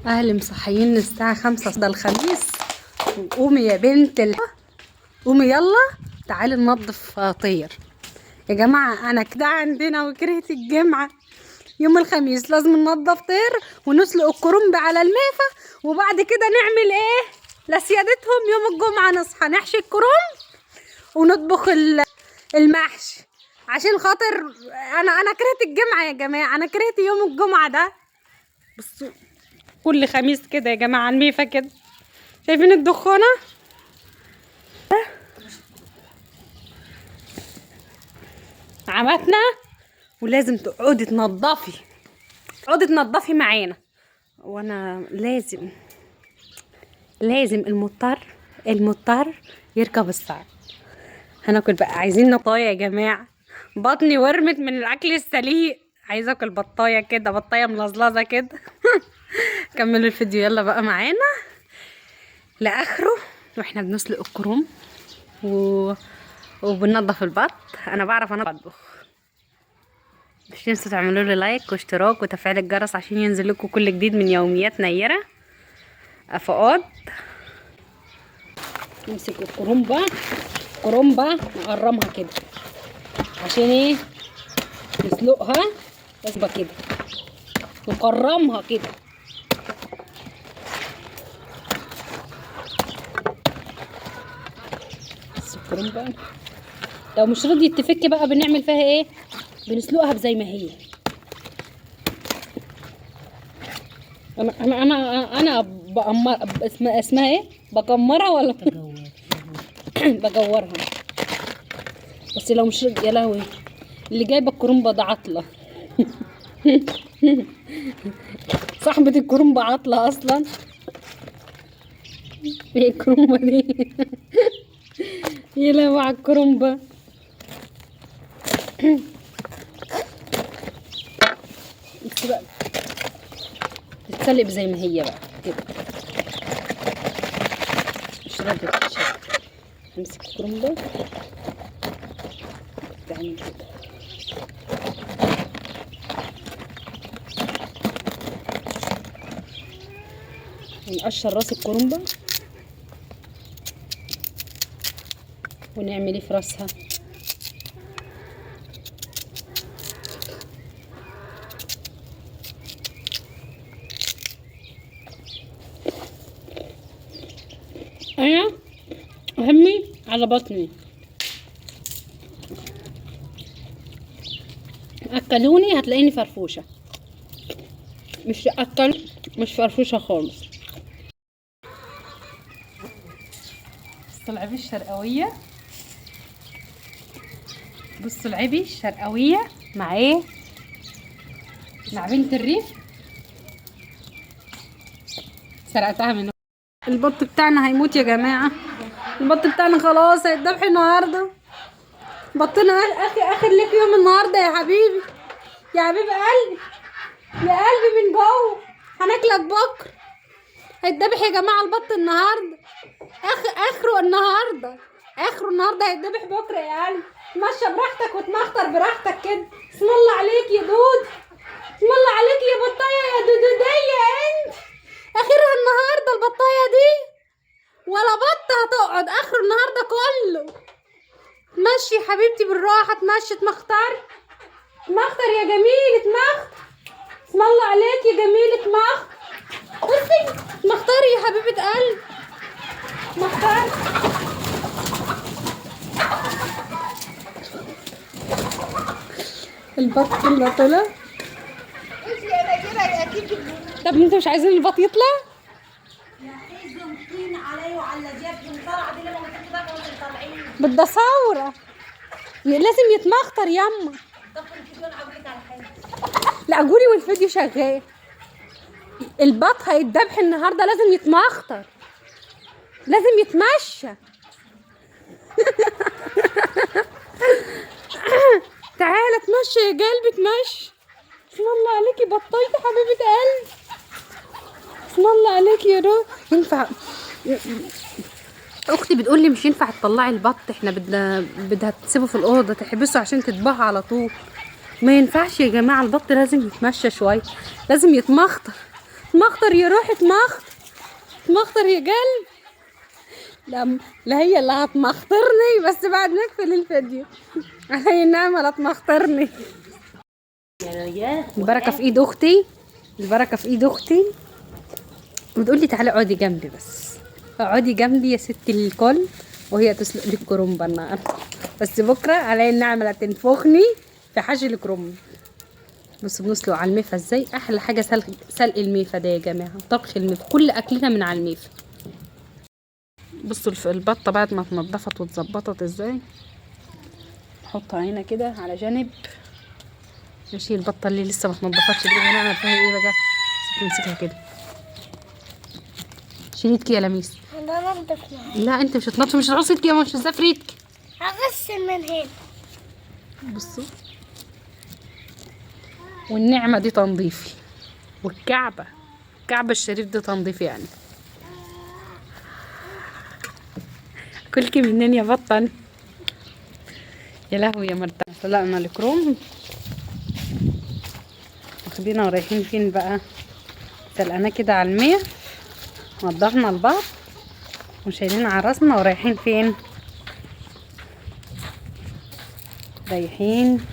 اهلي مصحيين الساعة 5 ده الخميس. قومي يا بنت قومي يلا تعالي ننضف طير. يا جماعة انا كده عندنا وكرهت الجمعة. يوم الخميس لازم ننضف طير ونسلق الكرنب على الميفة، وبعد كده نعمل ايه لسيادتهم؟ يوم الجمعة نصحى نحشي الكرنب ونطبخ المحشي عشان خاطر انا كرهت الجمعة يا جماعة، انا كرهت يوم الجمعة ده. بصوا كل خميس كده يا جماعة على الميفة كده، شايفين الدخانة؟ عمتنا ولازم تقعدي تنضفي معانا، وانا لازم المضطر يركب الصعب. هناكل بقى، عايزين نطايه يا جماعة، بطني ورمت من الاكل السليق، عايزه اكل بطايه كده، بطايه ملزلزه كده. كملوا الفيديو يلا بقى معانا لاخره واحنا بنسلق الكرنب وبننضف البط. انا بعرف انا اطبخ. مش تنسوا تعملوا لي لايك واشتراك وتفعيل الجرس عشان ينزل لكم كل جديد من يوميات نيرة افقاد. نمسك الكرنبة نقرمها كده عشان ايه؟ نسلقها بسبة كده نقرمها كده. بس الكرنبة لو مش رضيت تفك بقى بنعمل فيها ايه؟ بنسلقها زي ما هي. انا بأمر اسمها ايه؟ بكمرها ولا بجورها. بس لو مش يا لهوي اللي جايبه الكرنبه ده عطله. صاحبه الكرنبه عطله اصلا. ايه الكرنبه دي؟ يا لهوي على الكرنبه. بس بقى تتسلق زي ما هي بقى كده، مش راضيه تتشال. امسك الكرنبه تعمل كده ونقشر راس الكرنبه ونعمل ايه في راسها. انا همي على بطني، اكلوني هتلاقيني فرفوشه، مش اكل مش فرفوشه خالص. بصوا العبي الشرقاويه، بصوا العبي الشرقاويه مع ايه؟ مع بنت الريف. سرقتها منه. البط بتاعنا هيموت يا جماعه، البط بتاعنا خلاص هيتذبح النهارده. بطنا اخر لك يوم النهارده يا حبيبي، يا حبيب قلبي، يا قلبي من جوه. هناكلك بكره، هيتذبح يا جماعه البط النهارده. اخره النهارده هيتذبح بكره يا قلبي. تمشى براحتك وتمخطر براحتك كده. اسم الله عليك يا دود، اسم الله عليك يا بطايه يا دودوديه انت. اخرها النهارده البطايه دي، ولا بطه هتقعد اخر النهارده كله. تمشي يا حبيبتي بالراحه، تمشي تمختر يا جميل تمختر. اسم الله عليك يا جميل تمختر. بصي تمختري يا حبيبه قلبي، تمختري. البط كله طلع. طب انتوا مش عايزين البط يطلع؟ بدها ثورة، لازم يتمخطر يما. لا قولي والفيديو شغال. البط هيتذبح النهارده، لازم يتمخطر، لازم يتمشى. تعالى تمشي يا قلبي تمشي. بسم الله عليكي بطيتي حبيبه قلبي، بسم الله عليكي يا روح. ينفع اختي بتقول لي مش ينفع تطلعي البط، احنا بدها تسيبه في الاوضه تحبسه عشان تذبحه على طول. ما ينفعش يا جماعه، البط لازم يتمشى شويه، لازم يتمخطر. اتمخطر يا روحي، اتمخطر يا قلب. لا لا، هي اللي هتمخطرني بس بعد ما اقفل الفيديو. علي النعمة لا تمخطرني. البركة في ايد اختي، البركة في ايد اختي. بتقولي تعالي اقعدي جنبي، بس اقعدي جنبي يا ستي الكل، وهي تسلق لي الكرنبة النهارده. بس بكره علي النعمة لا تنفخني في حشي الكرنب. بصوا بنسلق على الميفا ازاي. احلى حاجه سلق الميفا ده يا جماعه، طبخ الميفا، كل اكلنا من على الميفا. بصوا البطه بعد ما اتنضفت واتظبطت ازاي. نحطها هنا كده على جنب. ماشي، البطه اللي لسه ما اتنضفتش دي هنعمل فيها ايه بقى؟ نمسكها كده. شيليتك يا لميس. انا انضف. لا انت مش هتنضفي، مش هتغسلي ايدك يا مش هتزفري ايدك. هغسل من هنا. بصوا، والنعمه دي تنظيفي، والكعبه الشريف ده تنظيف يعني. كلكي منين يا بطن؟ يا لهوي يا مرتاح. طلعنا الكروم، واخدينها ورايحين فين بقى؟ سلقناه كده على المية، نضفنا البط وشايلين على راسنا ورايحين فين؟ رايحين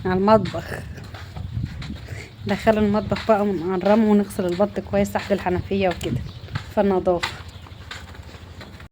على المطبخ. دخلوا المطبخ بقى ونقرمه ونغسل البط كويس تحت الحنفية وكده، فالنظافة.